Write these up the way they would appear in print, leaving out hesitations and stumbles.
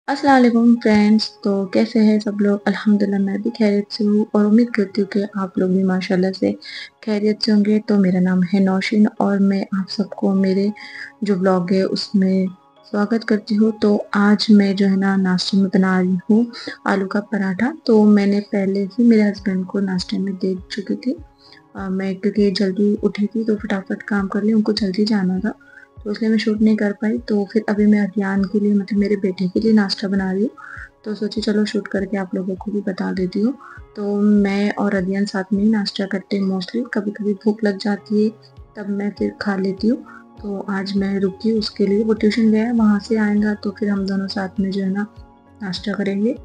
अस्सलाम वालेकुम फ्रेंड्स। तो कैसे हैं सब लोग? अल्हम्दुलिल्लाह मैं भी खैरियत से हूँ और उम्मीद करती हूँ कि आप लोग भी माशाल्लाह से खैरियत से होंगे। तो मेरा नाम है नौशीन और मैं आप सबको मेरे जो ब्लॉग है उसमें स्वागत करती हूँ। तो आज मैं जो है ना नाश्ते में बना रही हूँ आलू का पराठा। तो मैंने पहले ही मेरे हस्बैंड को नाश्ते में दे चुकी थी। मैं क्योंकि जल्दी उठी थी तो फटाफट काम कर ली, उनको जल्दी जाना था तो इसलिए मैं शूट नहीं कर पाई। तो फिर अभी मैं अरियान के लिए मतलब मेरे बेटे के लिए नाश्ता बना रही हूँ। तो सोची चलो शूट करके आप लोगों को भी बता देती हूँ। तो मैं और अरियान साथ में ही नाश्ता करते हैं मोस्टली। कभी कभी भूख लग जाती है तब मैं फिर खा लेती हूँ। तो आज मैं रुकी उसके लिए, वो ट्यूशन गया है, वहाँ से आएगा तो फिर हम दोनों साथ में जो है ना नाश्ता करेंगे।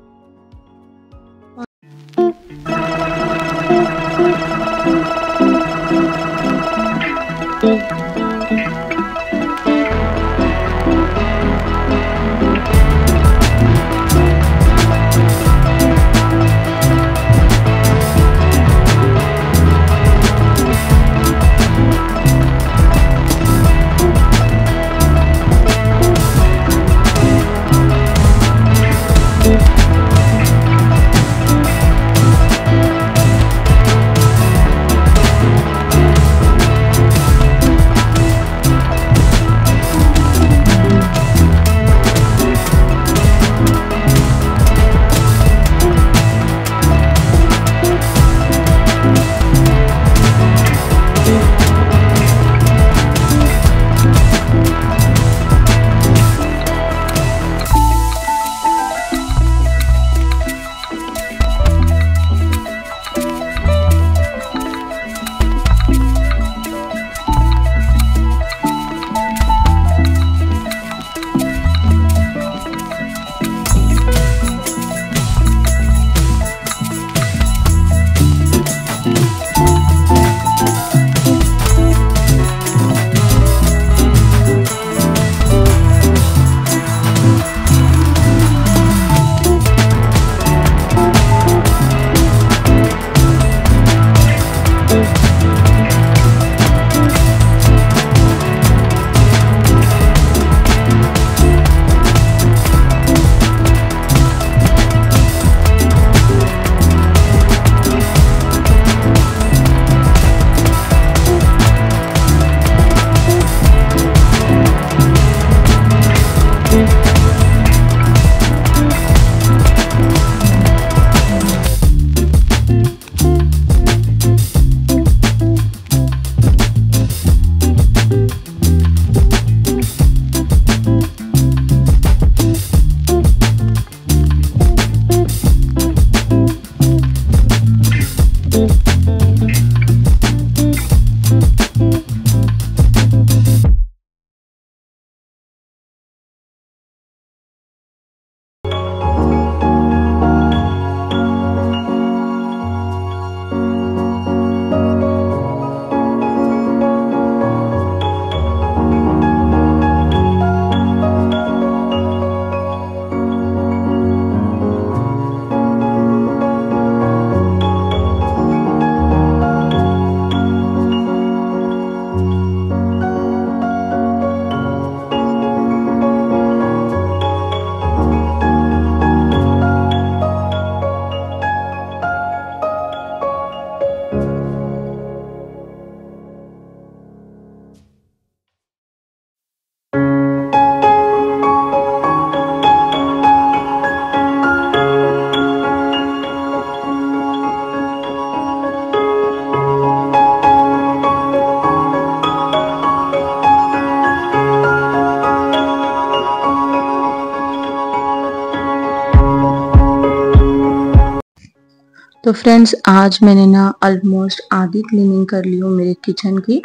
तो फ्रेंड्स आज मैंने ना ऑलमोस्ट आधी क्लीनिंग कर ली हो मेरे किचन की।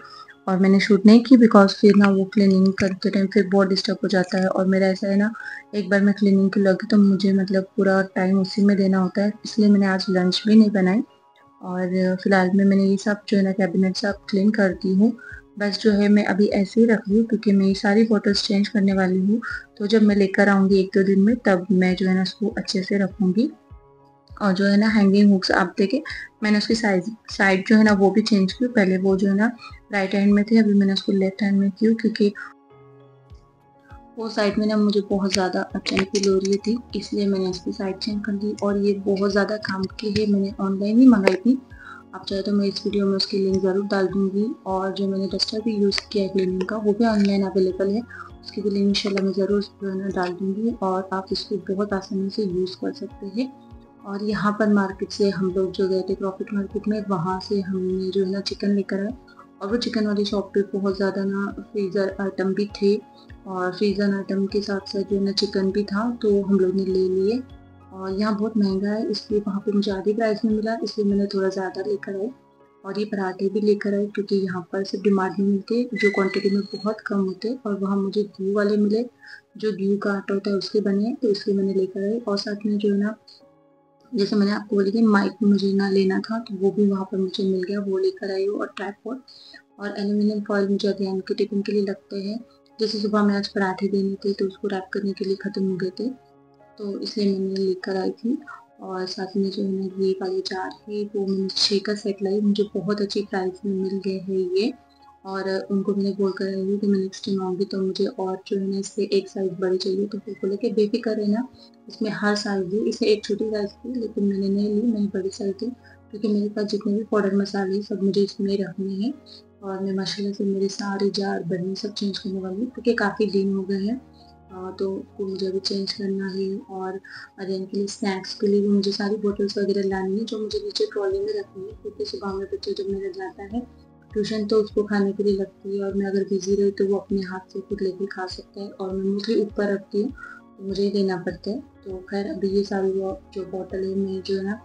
और मैंने शूट नहीं की बिकॉज फिर ना वो क्लीनिंग करते टाइम फिर बहुत डिस्टर्ब हो जाता है। और मेरा ऐसा है ना, एक बार मैं क्लीनिंग की लगी तो मुझे मतलब पूरा टाइम उसी में देना होता है, इसलिए मैंने आज लंच भी नहीं बनाई। और फिलहाल में मैंने ये सब जो है ना कैबिनेट सब क्लीन करती हूँ। बस जो है मैं अभी ऐसे ही रख रही हूँ क्योंकि मैं ये सारी फोटोज चेंज करने वाली हूँ। तो जब मैं लेकर आऊँगी एक दो दिन में तब मैं जो है ना उसको अच्छे से रखूँगी। और जो है ना हैंगिंग हुक्स आप देखे, मैंने उसकी साइड जो है ना वो भी चेंज की। पहले वो जो है ना राइट हैंड में थी, अभी मैंने उसको लेफ्ट हैंड में की क्योंकि वो साइट में ना मुझे बहुत ज़्यादा अड़चन फील हो रही थी, इसलिए मैंने इसकी साइट चेंज कर दी और ये बहुत ज़्यादा काम की है। मैंने ऑनलाइन ही मंगाई थी। आप चाहे तो मैं इस वीडियो में उसकी लिंक ज़रूर डाल दूँगी और जो मैंने डस्टर भी यूज़ किया है क्लीनिंग का, वो भी ऑनलाइन अवेलेबल है। उसकी भी लिंक इंशाल्लाह मैं ज़रूर जो है ना डाल दूँगी और आप इसको बहुत आसानी से यूज़ कर सकते हैं। और यहाँ पर मार्केट से हम लोग जो गए थे प्रॉफिट मार्केट में, वहाँ से हमने जो है ना चिकन लेकर आए और वो चिकन वाली शॉप पे बहुत ज़्यादा ना फ्रीज़र आइटम भी थे और फ्रीज़र आइटम के साथ साथ जो है ना चिकन भी था, तो हम लोग ने ले लिए। और यहाँ बहुत महंगा है, इसलिए वहाँ पे मुझे आधी प्राइस में मिला, इसलिए मैंने थोड़ा ज़्यादा लेकर आई। और ये पराठे भी लेकर आए क्योंकि यहाँ पर सिर्फ डिमांड में मिलते, जो क्वांटिटी में बहुत कम होते, और वहाँ मुझे घी वाले मिले, जो गेहूँ का आटा होता है उसके बने हैं, तो इसलिए मैंने लेकर आई। और साथ में जो है ना, जैसे मैंने आपको बोली कि माइक मुझे ना लेना था, तो वो भी वहाँ पर मुझे मिल गया, वो लेकर आई हूँ। और ट्राइपॉड और एल्यूमिनियम फॉइल मुझे अध्ययन के टिफिन के लिए लगते हैं। जैसे सुबह में आज पराठे देने थे तो उसको रैप करने के लिए ख़त्म हो गए थे, तो इसलिए मैंने लेकर आई थी। और साथ में जो है ना ये वाले जार है, वो मैंने 6 का सेट लाई, मुझे बहुत अच्छी प्राइस में मिल गए हैं ये। और उनको मैंने बोल कर आई हूँ कि मैं नेक्स्ट टाइम आऊँगी तो मुझे और जो है ना इससे एक साइज़ बड़ी चाहिए, तो फिर बोले कि बेफ़िक्र रहना, इसमें हर साइज़ है। इसे एक छोटी साइज़ थी लेकिन मैंने नहीं ली, मैंने बड़ी साइज़ थी क्योंकि मेरे पास जितने भी पाउडर मसाले सब मुझे इसमें रखने हैं। और मैं माशाल्लाह से मेरे सारे जार बर्नी सब चेंज करने वाली हूँ क्योंकि काफ़ी दिन हो गए हैं। तो उसको मुझे अभी चेंज करना है। और अरियन के लिए स्नैक्स के लिए भी मुझे सारी बॉटल्स वगैरह लानी है, जो मुझे नीचे ट्रॉली में रखनी है क्योंकि सुबह में बच्चा जब मेरा जाता है ट्यूशन तो उसको खाने के लिए लगती है, और मैं अगर बिज़ी रही तो वो अपने हाथ से खुद लेके खा सकता है, और मैं मोस्टली ऊपर रखती हूँ तो मुझे ही देना पड़ता है। तो खैर अभी ये सारी वो जो बॉटल है मैं जो है ना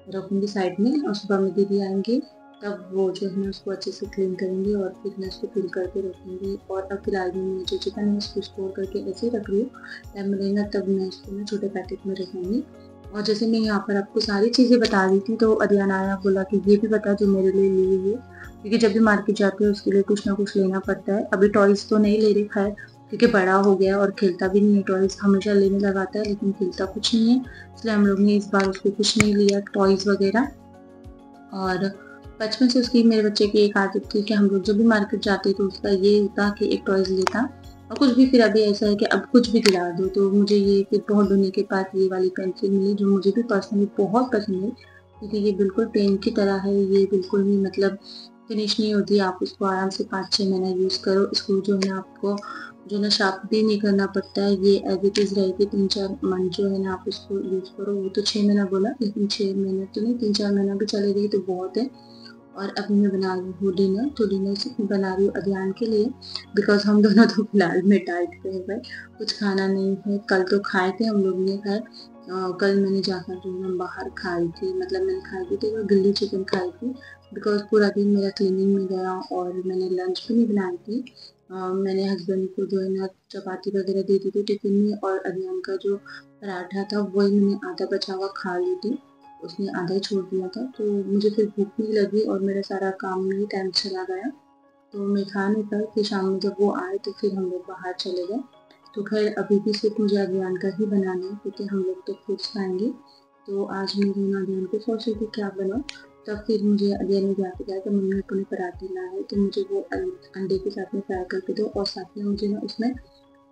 रखूँगी साइड में, और सुबह में दीदी आएँगे तब वो जो है ना उसको अच्छे से क्लीन करेंगे और फिर मैं उसको फिल करके रखूँगी। और अब फिलहाल में मैं जो चिकन है उसको स्टोर करके ऐसे ही रख रही हूँ, टाइम मिलेगा तब मैं उसको ना छोटे पैकेट में रखूँगी। और जैसे मैं यहाँ पर आपको सारी चीज़ें बता रही थी तो अरियान आया, बोला कि ये भी बता जो मेरे लिए ले लिए, क्योंकि जब भी मार्केट जाते हैं उसके लिए कुछ ना कुछ लेना पड़ता है। अभी टॉयज़ तो नहीं ले रहे खैर, क्योंकि बड़ा हो गया और खेलता भी नहीं है, टॉयज़ हमेशा लेने लगाता है लेकिन खेलता कुछ नहीं है, इसलिए हम लोग ने इस बार उसको कुछ नहीं लिया टॉयज़ वगैरह। और बचपन से उसकी, मेरे बच्चे की एक आदत थी कि हम लोग जब भी मार्केट जाते तो उसका ये होता कि एक टॉयज़ लेता। और कुछ भी फिर अभी ऐसा है कि अब कुछ भी दिला दो, तो मुझे ये फिर बहुत दुनिया के पास ये वाली पेंसिल मिली जो मुझे भी पर्सनली बहुत पसंद है, क्योंकि ये बिल्कुल पेन की तरह है, ये बिल्कुल भी मतलब फिनिश नहीं होती, आप उसको आराम से 5-6 महीना यूज़ करो, इसको जो है ना आपको जो है ना शार्प भी नहीं करना पड़ता है, ये एज़ इट इज़ रहेगी 3-4 मंथ जो है ना आप इसको यूज़ करो। वो तो 6 महीना बोला लेकिन 6 महीना तो नहीं, 3-4 महीना भी चलेगी तो बहुत है। और अभी मैं बना रही हूँ डिनर, तो डिनर सिर्फ बना रही हूँ अरियान के लिए, बिकॉज़ हम दोनों तो फिलहाल में डाइट पे हैं भाई, कुछ खाना नहीं है। कल तो खाए थे हम लोग ने खैर, कल मैंने जाकर जो है ना बाहर खाई थी, मतलब मैंने खाई थी तो ग्रिल्ड चिकन खाई थी, बिकॉज़ पूरा दिन मेरा क्लीनिंग में गया और मैंने लंच भी नहीं बनाई थी। मैंने हस्बैंड को जो है ना चपाती वगैरह दे दी थी टिफ़िन में, और अरियान का जो पराठा था वही मैंने आधा बचा हुआ खा ली थी, उसने आधा ही छोड़ दिया था, तो मुझे फिर भूख नहीं लगी और मेरा सारा काम में ही टाइम चला गया, तो मैं खा नहीं पाई। फिर शाम में जब वो आए तो फिर हम लोग बाहर चले गए। तो खैर अभी भी सिर्फ मुझे अभियान का ही बनाना है क्योंकि हम लोग तो फ्रूट्स खाएंगे। तो आज मैं जो है अभियान को सोच रही थी क्या बनाऊँ, तब फिर मुझे अभियान ने जाके कहा कि मम्मी अपने पराठे लाए हैं तो मुझे वो अंडे के साथ में फ्राई करके दो, और साथ में मुझे ना उसमें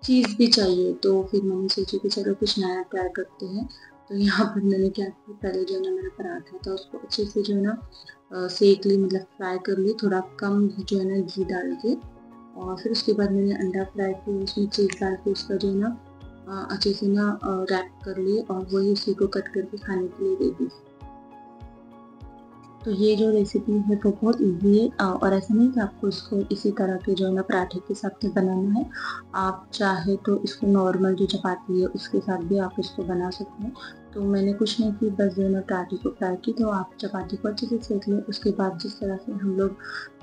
चीज़ भी चाहिए। तो फिर मैंने सोची कि चलो कुछ नया ट्राई करते हैं। तो यहाँ पर मैंने क्या किया, पहले जो है ना मेरा पराठा था उसको अच्छे से जो है ना सेक ली, मतलब फ्राई कर ली, थोड़ा कम जो है ना घी डाल के। और फिर उसके बाद मैंने अंडा फ्राई किया, उसमें चीज़ डाल के उसका जो है ना अच्छे से ना रैप कर ली, और वही उसी को कट करके खाने के लिए दे दी। तो ये जो रेसिपी है वो बहुत ईज़ी है, और ऐसा नहीं कि आपको इसको इसी तरह के जो है ना पराठे के साथ में बनाना है। आप चाहे तो इसको नॉर्मल जो चपाती है उसके साथ भी आप इसको बना सकते हैं। तो मैंने कुछ नहीं की, बस जो है ना पराठे को फ्राई की, तो आप चपाती को अच्छे से सेक लें। उसके बाद जिस तरह से हम लोग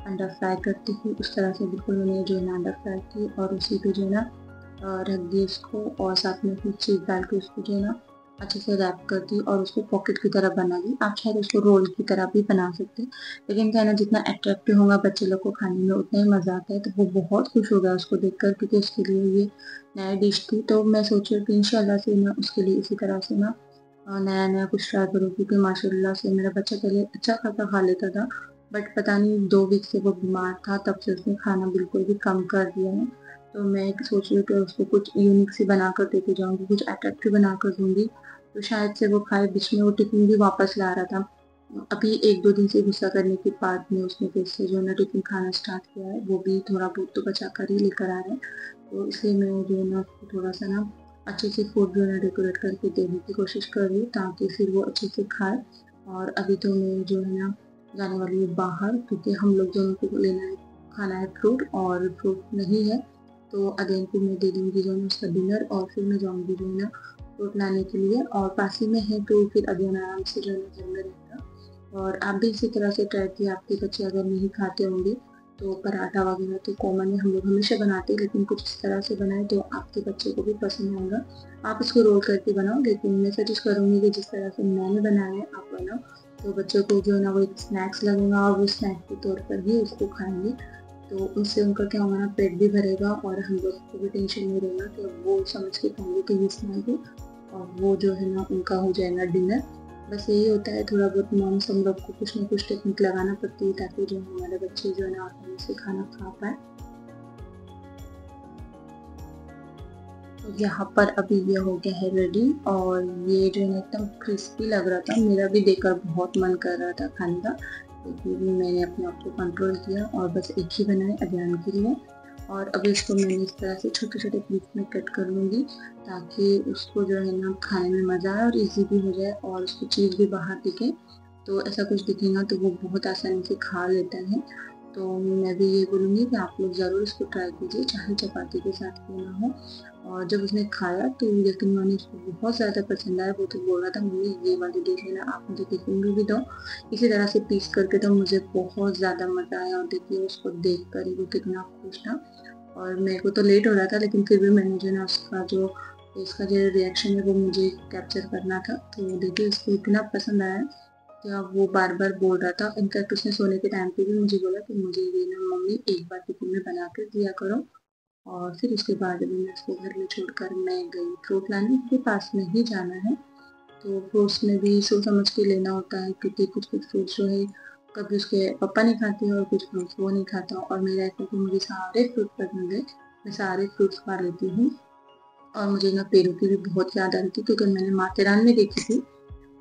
अंडा फ्राई करते हैं उस तरह से बिल्कुल मैंने जो है ना अंडा फ्राई की, और उसी पे जो है ना रख दी उसको, और साथ में फिर चीज़ डाल के उसको जो है ना अच्छे से रैप कर दी और उसको पॉकेट की तरह बना ली। आप शायद उसको रोल की तरह भी बना सकते हैं, लेकिन क्या है ना जितना अट्रैक्टिव होगा बच्चे लोग को खाने में उतना ही मज़ा आता है। तो वो बहुत खुश हो गया उसको देखकर, क्योंकि उसके लिए ये नई डिश थी। तो मैं सोच रही हूँ कि इंशाल्लाह से मैं उसके लिए इसी तरह से ना नया-नया कुछ ट्राई करूँ, क्योंकि माशाल्लाह से मेरा बच्चा पहले अच्छा खासा खा लेता था, बट पता नहीं 2 वीक से वो बीमार था, तब से उसने खाना बिल्कुल भी कम कर दिया है। तो मैं सोच रही हूँ कि उसको कुछ यूनिक सी बना कर देके जाऊँगी, कुछ अट्रैक्टिव बना कर दूँगी, तो शायद से वो खाए। बीच में वो टिफ़िन भी वापस ला रहा था। अभी 1-2 दिन से गुस्सा करने के बाद में उसने फिर से जो है ना टिफ़िन खाना स्टार्ट किया है, वो भी थोड़ा बहुत तो बचा कर ही लेकर आ रहा है। तो इसलिए मैं जो है ना उसको थोड़ा-सा ना अच्छे से फूड जो है ना डेकोरेट करके देने की कोशिश कर रही हूँ, ताकि फिर वो अच्छे से खाए। और अभी तो मैं जो है ना जाने वाली हूँ बाहर, क्योंकि हम लोग दोनों को लेना है, खाना है फ्रूट, और फ्रूट नहीं है तो अगेन फिर मैं दे दूँगी जो है ना उसका डिनर, और फिर मैं जाऊँगी जो है ना फ्रूट लाने के लिए। और पास ही में है तो फिर अगेन आराम से जो है ना घर में रहेगा। और आप भी इसी तरह से ट्राई किए, आपके बच्चे अगर नहीं खाते होंगे तो पराठा वगैरह तो कॉमन है, हम लोग हमेशा बनाते हैं, लेकिन कुछ इस तरह से बनाएं तो आपके बच्चे को भी पसंद आएगा। आप इसको रोल करके बनाओ, लेकिन मैं सजेस्ट करूँगी कि जिस तरह से मैंने बनाया है आप बनाओ, तो बच्चों को जो है ना वो एक स्नैक्स लगेगा, और वो स्नैक के तौर पर ही उसको खाएंगे। तो उससे उनका क्या होगा ना, पेट भी भरेगा, और हम लोग को भी टेंशन नहीं रहेगा कि वो समझ के खाएंगे कि ये स्नैक है, और वो जो है ना उनका हो जाएगा डिनर। बस यही होता है, थोड़ा बहुत मॉम्स हम लोग को कुछ ना कुछ टेक्निक लगाना पड़ती है, ताकि जो हमारे बच्चे जो है ना आसानी से खाना खा पाए। तो यहाँ पर अभी ये हो गया है रेडी, और ये जो है ना एकदम क्रिस्पी लग रहा था, मेरा भी देखकर बहुत मन कर रहा था खाने का, लेकिन मैंने अपने आप को कंट्रोल किया और बस एक ही बनाए अभियान के लिए। और अभी इसको मैंने इस तरह से छोटे-छोटे पीस में कट कर लूँगी, ताकि उसको जो है ना खाने में मज़ा आए और ईज़ी भी हो जाए, और उसकी चीज़ भी बाहर दिखे। तो ऐसा कुछ दिखेगा तो वो बहुत आसानी से खा लेता है। तो मैं भी ये बोलूँगी कि आप लोग ज़रूर इसको ट्राई कीजिए, चाहे चपाती के साथ क्यों ना हो। और जब उसने खाया तो यकीन मानिए उसको बहुत ज़्यादा पसंद आया। वो तो बोल रहा था, मम्मी ये वाली डिश है ना आप मुझे टिफ़िन में भी दो, इसी तरह से पीस करके दो, मुझे बहुत ज़्यादा मज़ा आया। और देखिए उसको देख कर ही वो कितना खुश था। और मेरे को तो लेट हो रहा था, लेकिन फिर भी मैंने जो है ना उसका जो रिएक्शन है वो मुझे कैप्चर करना था। तो देखिए उसको इतना पसंद आया कि अब वो बार-बार बोल रहा था। इनफैक्ट उसने सोने के टाइम पे भी मुझे बोला कि मुझे ये ना मम्मी एक बार टिफ़िन में बना कर दिया करो। और फिर उसके बाद अभी मैं उसको घर में छोड़कर मैं गई फ्रूट लाने, उसके पास में ही जाना है। तो फ्रूट्स में भी सोच समझ के लेना होता है, क्योंकि कुछ-कुछ फ्रूट्स जो है कभी उसके पापा नहीं खाते हैं और कुछ फ्रूट्स वो नहीं खाता। और मेरा ऐसा है कि मुझे सारे फ्रूट पसंद है, मैं सारे फ्रूट्स खा लेती हूँ। और मुझे ना पेरू की भी बहुत याद आ रही थी, क्योंकि मैंने माथेरान में देखी थी,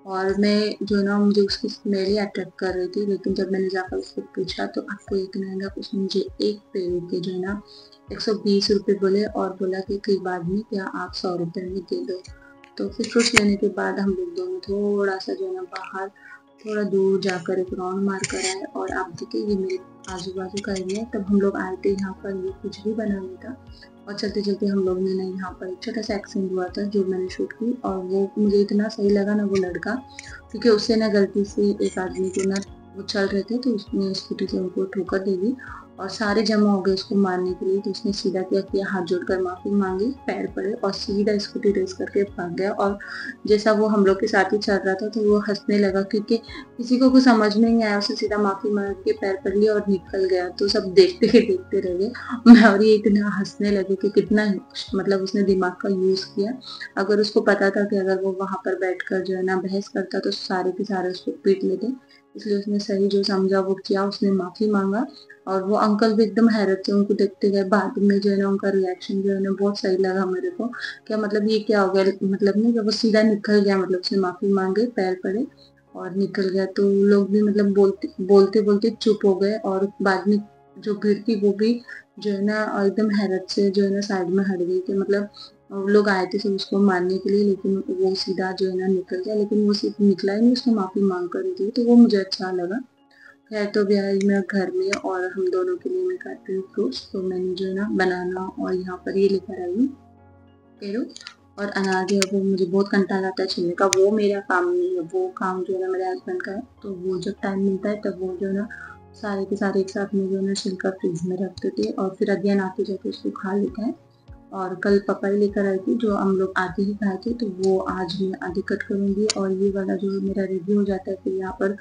और मैं जो है ना मुझे उसकी स्मेल ही अट्रैक्ट कर रही थी। लेकिन जब मैंने जाकर उससे पूछा तो आपको यकीन आएगा, उसने मुझे एक पेरू के जो है ना 120 रुपए बोले, और बोला कि कोई बात नहीं, क्या आप 100 रुपए में दे दो। तो फिर फ्रूट्स लेने के बाद हम लोग दोनों थोड़ा-सा जो है ना बाहर थोड़ा दूर जाकर एक राउंड मार कर आए। और आप देखिए ये मेरे आजू-बाजू का एरिया है। तब हम लोग आए थे यहाँ पर, ये कुछ भी बना नहीं था, और चलते-चलते हम लोग ने ना यहाँ पर एक छोटा-सा एक्सीडेंट हुआ था जो मैंने शूट की। और वो मुझे इतना सही लगा ना वो लड़का, क्योंकि उससे ना गलती से एक आदमी को ना, वो चल रहे थे तो उसने स्कूटी से उनको ठोकर दे दी, और सारे जमा हो गए उसको मारने के लिए। तो उसने सीधा क्या किया, हाथ जोड़कर माफ़ी माँगी, पैर पड़े, और सीधा स्कूटी रेस करके भाग गया। और जैसा वो हम लोग के साथ ही चल रहा था तो वो हँसने लगा, क्योंकि किसी को कुछ समझ में नहीं आया, उसने सीधा माफ़ी माँग के पैर पड़ लिया और निकल गया। तो सब देखते ही देखते रह गए। मैं और ये इतना हँसने लगे कि कितना मतलब उसने दिमाग का यूज़ किया। अगर उसको पता था कि अगर वो वहाँ पर बैठकर जो है ना बहस करता तो सारे के सारे उसको पीट लेते। इसलिए उसने सही जो समझा वो किया, उसने माफ़ी माँगा। और वो अंकल भी एकदम हैरत से उनको देखते गए। बाद में जो है ना उनका रिएक्शन जो है ना बहुत सही लगा मेरे को। क्या मतलब ये क्या हो गया, मतलब नहीं, जब वो सीधा निकल गया, मतलब उसने माफ़ी माँगे, पैर पड़े और निकल गया, तो लोग भी मतलब बोलते-बोलते चुप हो गए। और बाद में जो भीड़ थी वो भी जो है ना एकदम हैरत से जो है ना साइड में हट गई, कि मतलब लोग आए थे सब उसको मारने के लिए, लेकिन वो सीधा जो है ना निकल गया। लेकिन वो सिर्फ निकला ही नहीं, उसने माफ़ी माँग कर ही दी, तो वो मुझे अच्छा लगा। है तो अभी आज मैं घर में, और हम दोनों के लिए मैं काट रही हूँ फ्रूट्स। तो मैंने जो है ना बनाना और यहाँ पर ये लेकर आई हूँ पेरू। और अनार जो है वो मुझे बहुत कंटाल आता है छीलने का, वो मेरा काम नहीं है, वो काम जो है ना मेरे हस्बैंड का है। तो वो जब टाइम मिलता है तब वो जो है ना सारे के सारे एक साथ में जो है ना छिलकर फ्रिज में रख देते हैं, और फिर अगेन आते जाके उसको खा लेते हैं। और कल पपाई लेकर आई थी, जो हम लोग आधे ही खाए थे, तो वो आज मैं आधी कट करूँगी। और ये वाला जो मेरा रेडी हो जाता है फिर यहाँ पर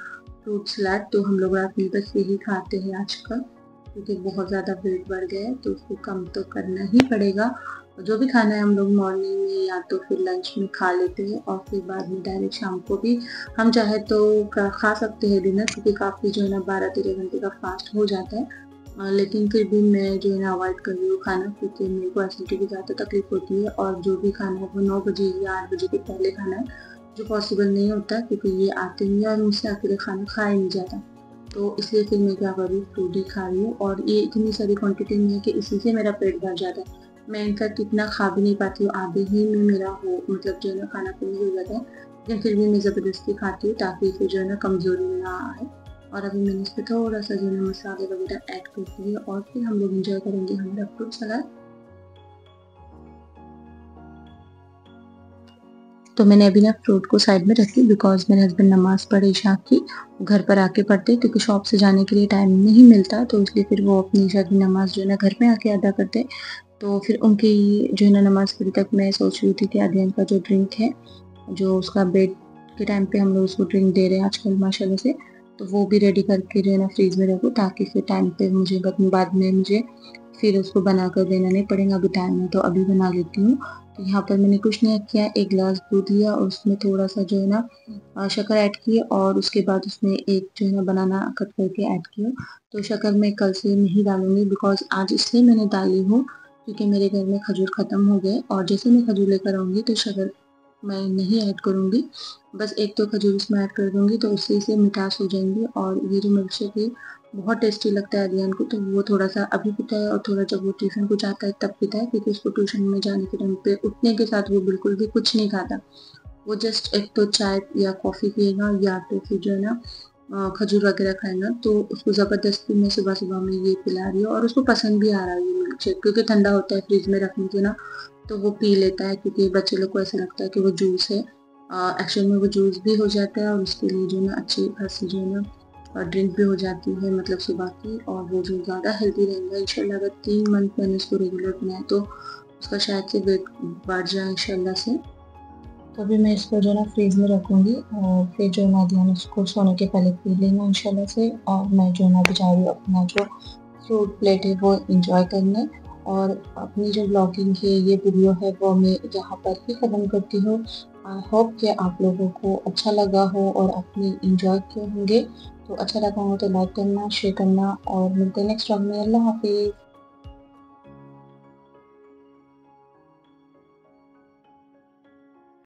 फ्रूट सलाद। तो हम लोग रात में बस यही खाते हैं आजकल, क्योंकि बहुत ज़्यादा वेट बढ़ गया है, तो उसको कम तो करना ही पड़ेगा। और जो भी खाना है हम लोग मॉर्निंग में या तो फिर लंच में खा लेते हैं, और फिर बाद में डायरेक्ट शाम को भी हम चाहे तो खा सकते हैं डिनर, क्योंकि काफ़ी जो है ना 12-13 घंटे का फास्ट हो जाता है। लेकिन फिर भी मैं जो है ना अवॉइड कर रही हूँ खाना, क्योंकि मेरे को एसिडिटी की ज़्यादा तकलीफ होती है और जो भी खाना है वो 9 बजे या 8 बजे के पहले खाना है, जो पॉसिबल नहीं होता क्योंकि ये आते ही हैं और मुझसे अकेले खाना खाया ही नहीं जाता। तो इसलिए फिर मैं क्या कर रही हूँ, फ्रूट ही खा रही हूँ और ये इतनी सारी क्वांटिटी में है कि इसी से मेरा पेट भर जाता है। मैं इनफैक्ट इतना खा भी नहीं पाती हूँ, आधे ही में मेरा हो मतलब जो है ना खाना फिनिश हो जाता है, लेकिन फिर भी मैं ज़बरदस्ती खाती हूँ ताकि फिर जो है ना कमज़ोरी ना आए। और अभी मैंने इसमें थोड़ा-सा जो है ना मसाले वगैरह ऐड कर दिए और फिर हम लोग एन्जॉय करेंगे हमारा फ्रूट सलाद। तो मैंने अभी ना फ्रूट को साइड में रख दी बिकॉज़ मेरे हस्बैंड नमाज़ पढ़े इशा की, घर पर आके पढ़ते हैं क्योंकि शॉप से जाने के लिए टाइम नहीं मिलता, तो इसलिए फिर वो अपनी इशा की नमाज़ जो है ना घर में आके अदा करते हैं। तो फिर उनकी जो है ना नमाज़ पढ़ी तक मैं सोच रही थी कि अदहियान का जो ड्रिंक है, जो उसका बेड के टाइम पे हम लोग उसको ड्रिंक दे रहे हैं आजकल माशाल्लाह से, तो वो भी रेडी करके जो है ना फ्रिज में रखूँ ताकि फिर टाइम पे मुझे बाद में मुझे फिर उसको बनाकर देना नहीं पड़ेगा, अभी टाइम है तो अभी बना लेती हूँ। तो यहाँ पर मैंने कुछ नहीं किया, 1 ग्लास दूध लिया और उसमें थोड़ा-सा जो है ना शक्कर ऐड की और उसके बाद उसमें एक जो है ना बनाना कट करके ऐड किया। तो शक्कर मैं कल से नहीं डालूँगी बिकॉज़ आज इसलिए मैंने डाली हूँ क्योंकि मेरे घर में खजूर ख़त्म हो गए और जैसे मैं खजूर लेकर आऊँगी तो शक्कर मैं नहीं ऐड करूँगी। बस एक तो खजूर इसमें ऐड कर दूँगी तो उससे इसे मिठास हो जाएँगी और ये जो मिल्कशेक है बहुत टेस्टी लगता है अदहियान को, तो वो थोड़ा-सा अभी पीता है और थोड़ा जब वो ट्यूशन को जाता है तब पीता है क्योंकि उसको ट्यूशन में जाने के टाइम पे उठने के साथ वो बिल्कुल भी कुछ नहीं खाता। वो जस्ट एक तो चाय या कॉफ़ी पिएगा या तो फिर जो है ना खजूर वगैरह खाएगा, तो उसको ज़बरदस्ती मैं सुबह-सुबह में ये पिला रही हूँ और उसको पसंद भी आ रहा है ये मिल्कशेक क्योंकि ठंडा होता है फ्रिज में रखने से ना, तो वो पी लेता है क्योंकि बच्चे लोग को ऐसा लगता है कि वो जूस है। एक्चुअल में वो जूस भी हो जाता है और उसके लिए जो है ना अच्छी खासी जो है ना ड्रिंक भी हो जाती है मतलब सुबह की, और वो जो ज़्यादा हेल्दी रहेगा इंशाल्लाह। अगर 3 मंथ मैंने इसको रेगुलर बनाया तो उसका शायद से वेट बढ़ जाए इंशाल्लाह से। तो अभी मैं इसको जो है ना फ्रीज़ में रखूँगी और फिर जो है ना ध्यान उसको सोने के पहले पी लेंगे इंशाल्लाह से, और मैं जो है ना अभी जा रही हूँ अपना जो फ्रूट प्लेट है वो एंजॉय करने, और अपनी जो ब्लॉगिंग है ये वीडियो है वो मैं यहाँ पर ही ख़त्म करती हूँ। आई होप कि आप लोगों को अच्छा लगा हो और आपने एंजॉय किए होंगे। तो अच्छा लगा हो तो लाइक करना, शेयर करना और मिलते हैं नेक्स्ट व्लॉग में। अल्लाह हाफ़िज़।